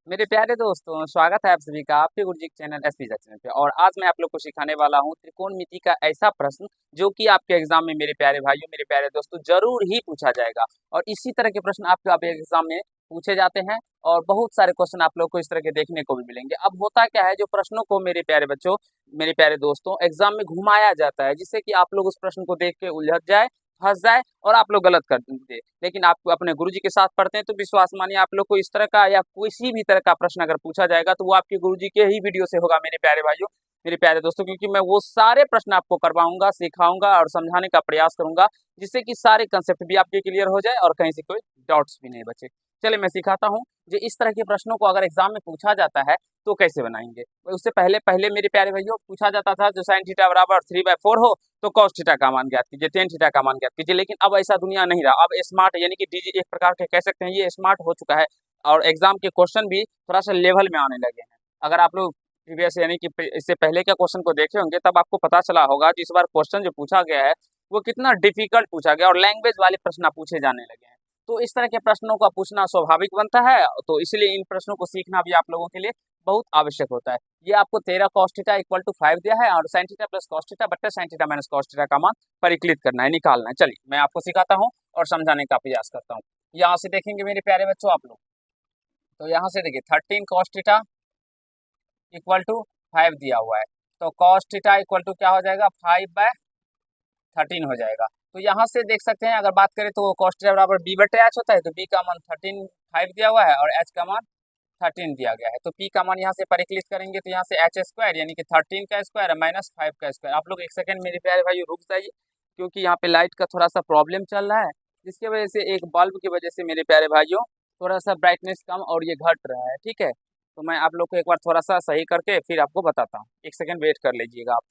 मेरे प्यारे दोस्तों, स्वागत है आप सभी का आपके गुरुजी के चैनल एसपी चैनल पे। और आज मैं आप लोग को सिखाने वाला हूँ त्रिकोणमिति का ऐसा प्रश्न जो कि आपके एग्जाम में मेरे प्यारे भाइयों, मेरे प्यारे दोस्तों, जरूर ही पूछा जाएगा। और इसी तरह के प्रश्न आपके एग्जाम में पूछे जाते हैं और बहुत सारे क्वेश्चन आप लोग को इस तरह के देखने को भी मिलेंगे। अब होता क्या है, जो प्रश्नों को मेरे प्यारे बच्चों, मेरे प्यारे दोस्तों, एग्जाम में घुमाया जाता है जिससे कि आप लोग उस प्रश्न को देख के उलझ जाए, फंस जाए और आप लोग गलत कर देंगे। लेकिन आप अपने गुरुजी के साथ पढ़ते हैं तो विश्वास मानिए, आप लोग को इस तरह का या किसी भी तरह का प्रश्न अगर पूछा जाएगा तो वो आपके गुरुजी के ही वीडियो से होगा मेरे प्यारे भाइयों, मेरे प्यारे दोस्तों। क्योंकि मैं वो सारे प्रश्न आपको करवाऊंगा, सिखाऊंगा और समझाने का प्रयास करूंगा जिससे कि सारे कंसेप्ट भी आपके क्लियर हो जाए और कहीं से कोई डाउट्स भी नहीं बचे। चलिए मैं सिखाता हूँ। जो इस तरह के प्रश्नों को अगर एग्जाम में पूछा जाता है तो कैसे बनाएंगे। उससे पहले पहले मेरे प्यारे भाइयों पूछा जाता था जो साइन थीटा बराबर 3/4 हो तो कॉस थीटा का मान ज्ञात कीजिए, टेन थीटा का मान ज्ञात कीजिए। लेकिन अब ऐसा दुनिया नहीं रहा। अब स्मार्ट यानी कि डीजी एक प्रकार के कह सकते हैं, ये स्मार्ट हो चुका है और एग्जाम के क्वेश्चन भी थोड़ा सा लेवल में आने लगे हैं। अगर आप लोग प्रीवियस यानी कि इससे पहले के क्वेश्चन को देखे होंगे तब आपको पता चला होगा कि इस बार क्वेश्चन जो पूछा गया है वो कितना डिफिकल्ट पूछा गया और लैंग्वेज वाले प्रश्न पूछे जाने लगे हैं। तो इस तरह के प्रश्नों का पूछना स्वाभाविक बनता है, तो इसलिए इन प्रश्नों को सीखना भी आप लोगों के लिए बहुत आवश्यक होता है। ये आपको 13 cos थीटा इक्वल टू 5 दिया है और sin theta plus cos theta बट्टे sin theta minus cos theta का मान परिकलित करना है, निकालना है। चलिए मैं आपको सिखाता हूँ और समझाने का प्रयास करता हूँ। यहाँ से देखेंगे मेरे प्यारे बच्चों आप लोग, तो यहाँ से देखिए 13 cos थीटा इक्वल टू 5 दिया हुआ है। तो cos थीटा इक्वल टू क्या हो जाएगा, 5/13 हो जाएगा। तो यहाँ से देख सकते हैं, अगर बात करें तो cos थीटा बराबर b बटे h होता है, तो b का मान 13 5 दिया हुआ है और h का मान 13 दिया गया है। तो p का मान यहाँ से परिकलित करेंगे तो यहाँ से h स्क्वायर यानी कि 13 का स्क्वायर माइनस 5 का स्क्वायर। आप लोग एक सेकंड मेरे प्यारे भाई रुक जाइए, क्योंकि यहाँ पे लाइट का थोड़ा सा प्रॉब्लम चल रहा है जिसकी वजह से, एक बल्ब की वजह से मेरे प्यारे भाइयों थोड़ा सा ब्राइटनेस कम और ये घट रहा है। ठीक है, तो मैं आप लोग को एक बार थोड़ा सा सही करके फिर आपको बताता हूँ। एक सेकंड वेट कर लीजिएगा आप।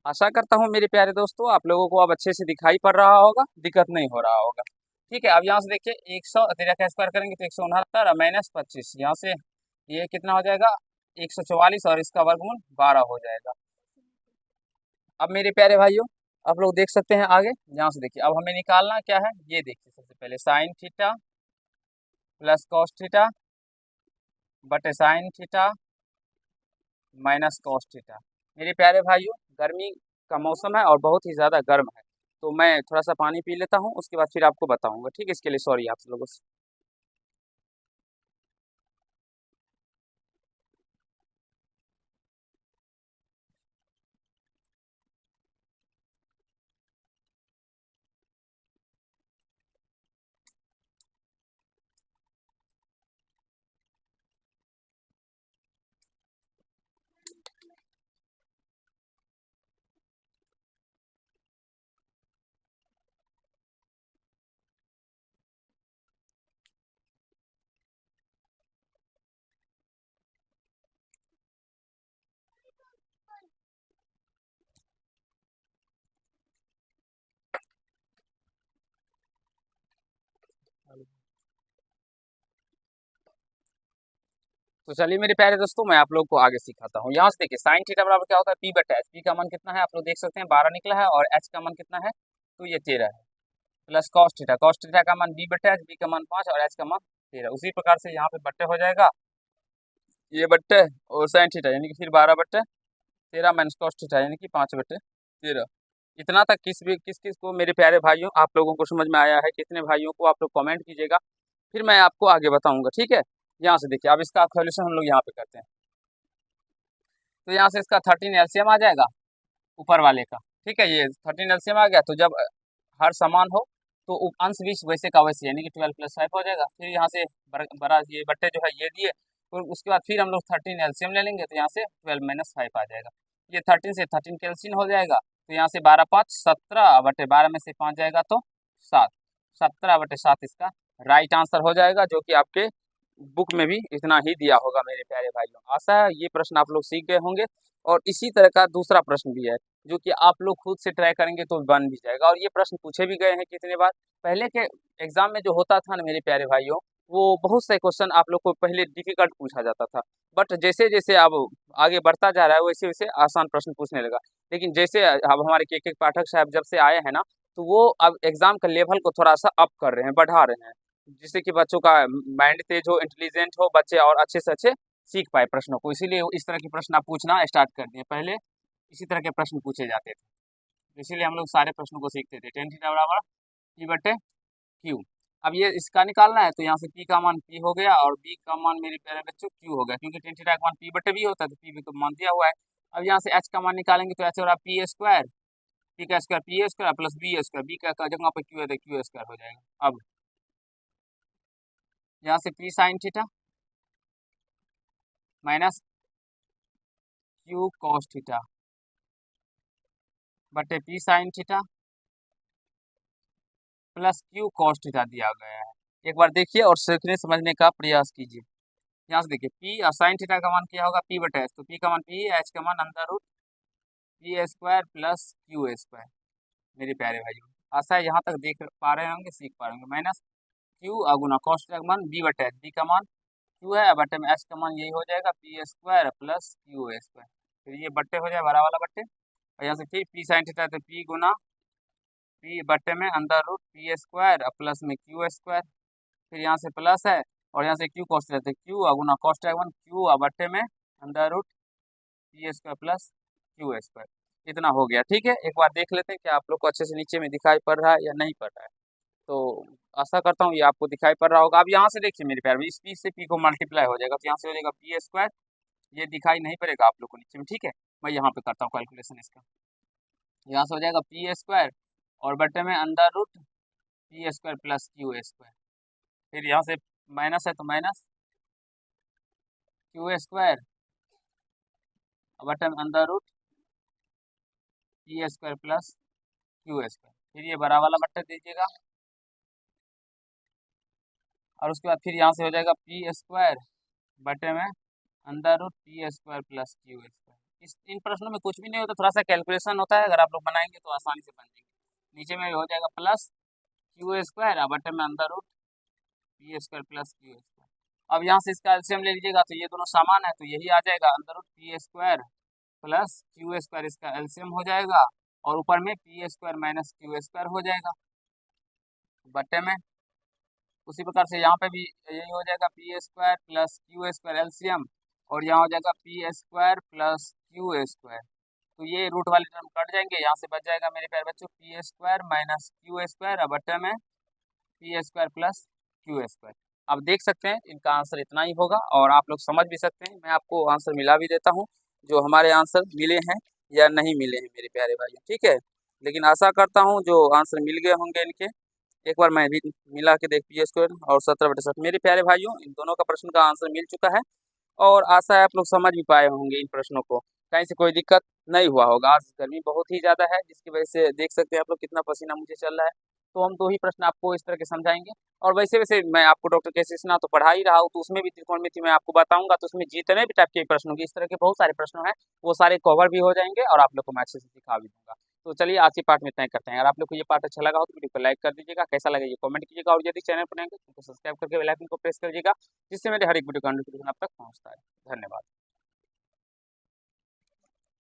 आशा करता हूँ मेरे प्यारे दोस्तों आप लोगों को अब अच्छे से दिखाई पड़ रहा होगा, दिक्कत नहीं हो रहा होगा। ठीक है, अब यहाँ से देखिए 113 का स्क्वायर करेंगे तो 169 और माइनस 25, यहाँ से ये कितना हो जाएगा 144 और इसका वर्गमूल 12 हो जाएगा। अब मेरे प्यारे भाइयों आप लोग देख सकते हैं आगे, यहाँ से देखिए अब हमें निकालना क्या है, ये देखिए सबसे पहले sine theta plus cos theta बटे sine theta minus cos theta. मेरे प्यारे भाइयों गर्मी का मौसम है और बहुत ही ज़्यादा गर्म है, तो मैं थोड़ा सा पानी पी लेता हूँ, उसके बाद फिर आपको बताऊंगा। ठीक है, इसके लिए सॉरी आप लोगों से। तो चलिए मेरे प्यारे दोस्तों मैं आप लोग को आगे सिखाता हूँ। यहाँ से देखिए साइन थीटा बराबर क्या होता है, पी बटा एच। पी का मान कितना है आप लोग देख सकते हैं 12 निकला है और एच का मान कितना है, तो ये 13 है। Plus cos theta, cos theta का मान बी बटा एच, बी का मान 5 और एच का मान 13। उसी प्रकार से यहाँ पे बट्टे हो जाएगा, ये बट्टे और साइन थीटा यानी कि फिर 12/13 माइनस कॉस थीटा यानी कि 5/13। इतना तक किस किस को मेरे प्यारे भाइयों आप लोगों को समझ में आया है, कितने भाइयों को, आप लोग कमेंट कीजिएगा, फिर मैं आपको आगे बताऊंगा। ठीक है, यहाँ से देखिए अब इसका सॉल्यूशन हम लोग यहाँ पे करते हैं। तो यहाँ से इसका 13 एलसीएम आ जाएगा ऊपर वाले का। ठीक है, ये 13 एलसीएम आ गया, तो जब हर समान हो तो अंश बीच वैसे का वैसे यानी कि 12 + 5 हो जाएगा। फिर यहाँ से बड़ा ये बट्टे जो है ये दिए, तो उसके बाद फिर हम लोग 13 एलसीएम ले लेंगे तो यहाँ से 12 - 5 आ जाएगा। ये 13 से 13 कैंसिल हो जाएगा, तो यहाँ से 12 × 5 = 17/12 में से 5 जाएगा तो 7, 17/7 इसका राइट आंसर हो जाएगा, जो कि आपके बुक में भी इतना ही दिया होगा मेरे प्यारे भाइयों। आशा है ये प्रश्न आप लोग सीख गए होंगे। और इसी तरह का दूसरा प्रश्न भी है जो कि आप लोग खुद से ट्राई करेंगे तो बन भी जाएगा। और ये प्रश्न पूछे भी गए हैं कितने बार, पहले के एग्जाम में जो होता था ना मेरे प्यारे भाइयों, वो बहुत से क्वेश्चन आप लोग को पहले डिफिकल्ट पूछा जाता था, बट जैसे जैसे अब आगे बढ़ता जा रहा है वैसे वैसे आसान प्रश्न पूछने लगा। लेकिन जैसे अब हमारे के पाठक साहब जब से आए हैं ना, तो वो अब एग्जाम का लेवल को थोड़ा सा अप कर रहे हैं, बढ़ा रहे हैं, जिससे कि बच्चों का माइंड तेज हो, इंटेलिजेंट हो बच्चे, और अच्छे से अच्छे सीख पाए प्रश्नों को। इसीलिए इस तरह के प्रश्न आप पूछना स्टार्ट कर दिए। पहले इसी तरह के प्रश्न पूछे जाते थे, इसीलिए हम लोग सारे प्रश्नों को सीखते थे। टेन थीटा बराबर पी बटे क्यू। अब ये इसका निकालना है, तो यहाँ से पी का मान पी हो गया और बी का मान मेरे प्यारे बच्चों क्यू हो गया, क्योंकि टेन थीटा का मान पी बटे बी होता है, तो पी भी तो मान दिया हुआ है। अब यहाँ से एच का मान निकालेंगे, तो एच हो रहा पी स्क्वायर, पी का square P square plus B square, B का जगह पे क्यू है तो क्यू स्क्वायर हो जाएगा। अब यहाँ से P sine theta minus Q cos theta बटे P sine theta plus Q cos theta दिया गया है। एक बार देखिए और सीखने समझने का प्रयास कीजिए। यहाँ से देखिए पी और साइन थीटा का मान क्या होगा, पी बटे एच, तो पी का मान पी, एच का मान under root P square plus Q square. मेरे प्यारे भाइयों, आशा है यहाँ तक देख पा रहे होंगे, सीख पा रहे होंगे। माइनस क्यू अगुना कॉस थीटा का मान बी बटे एच, बी का मान क्यू है, बटे में एच का मान यही हो जाएगा P square plus Q square. फिर ये बट्टे हो जाए बड़ा वाला बट्टे, और यहाँ से फिर पी साइन थीटा, तो पी गुना पी बटे में under root P square plus में क्यू स्क्वायर। फिर यहाँ से प्लस है और यहाँ से क्यू कॉस थीटा, तो क्यू अगुना कॉस थीटा का मान क्यू बटे में under root P square plus Q square. इतना हो गया, ठीक है। एक बार देख लेते हैं कि आप लोग को अच्छे से नीचे में दिखाई पड़ रहा है या नहीं पड़ रहा है। तो आशा करता हूँ ये आपको दिखाई पड़ रहा होगा। अब यहाँ से देखिए मेरे प्यार, इस पी से पी को मल्टीप्लाई हो जाएगा, तो यहाँ से हो जाएगा पी स्क्वायर, ये दिखाई नहीं पड़ेगा आप लोग को नीचे में, ठीक है। मैं यहाँ पे करता हूँ कैलकुलेशन इसका। यहाँ से हो जाएगा पी स्क्वायर और बटे में under root P square plus Q square. फिर यहाँ से माइनस है तो माइनस क्यू स्क्वायर बटे में under root P square plus Q square. फिर ये बड़ा वाला बट्टा दीजिएगा, और उसके बाद फिर यहाँ से हो जाएगा पी स्क्वायर बटे में under root P square plus Q square. इस इन प्रश्नों में कुछ भी नहीं होता, थोड़ा सा कैलकुलेशन होता है, अगर आप लोग बनाएंगे तो आसानी से बन जाएंगे। नीचे में हो जाएगा प्लस क्यू स्क्वायर बटे में under root P square plus Q square. अब यहाँ से इसका एलसीएम ले लीजिएगा, तो ये दोनों समान है, तो यही आ जाएगा under root P square plus Q square, इसका एलसीएम हो जाएगा, और ऊपर में P square minus Q square हो जाएगा बटे में। उसी प्रकार से यहाँ पे भी यही हो जाएगा P square plus Q square LCM, और यहाँ हो जाएगा P square plus Q square. तो ये रूट वाले टर्म कट जाएंगे, यहाँ से बच जाएगा मेरे प्यारे बच्चों P square minus Q square बटे में P square plus Q square. अब देख सकते हैं इनका आंसर इतना ही होगा, और आप लोग समझ भी सकते हैं। मैं आपको आंसर मिला भी देता हूँ, जो हमारे आंसर मिले हैं या नहीं मिले हैं मेरे प्यारे भाई, ठीक है। लेकिन आशा करता हूँ जो आंसर मिल गए होंगे इनके, एक बार मैं भी मिला के देख पी स्क्वायर और 17/7। मेरे प्यारे भाइयों, इन दोनों का प्रश्न का आंसर मिल चुका है, और आशा है आप लोग समझ भी पाए होंगे इन प्रश्नों को, कहीं से कोई दिक्कत नहीं हुआ होगा। आज गर्मी बहुत ही ज़्यादा है, जिसकी वजह से देख सकते हैं आप लोग कितना पसीना मुझे चल रहा है। तो हम 2 ही प्रश्न आपको इस तरह के समझाएंगे, और वैसे वैसे मैं आपको डॉक्टर के कृष्णा तो पढ़ा ही रहा हूँ, तो उसमें भी त्रिकोणमिति मैं आपको बताऊंगा, तो उसमें जितने भी टाइप के प्रश्नों की इस तरह के बहुत सारे प्रश्न हैं, वो सारे कवर भी हो जाएंगे, और आप लोग को मैं अच्छे से सिखा भी दूंगा। तो चलिए आज के पार्ट में इतना ही करते हैं। अगर आप लोग को ये पार्ट अच्छा लगा हो तो वीडियो को लाइक कर दीजिएगा, कैसा लगे ये कमेंट कीजिएगा, और यदि चैनल पर नए हैं तो सब्सक्राइब करके बेल आइकन को प्रेस कर दीजिएगा, जिससे मेरे हर एक वीडियो का नोटिफिकेशन आप तक पहुंचता है। धन्यवाद।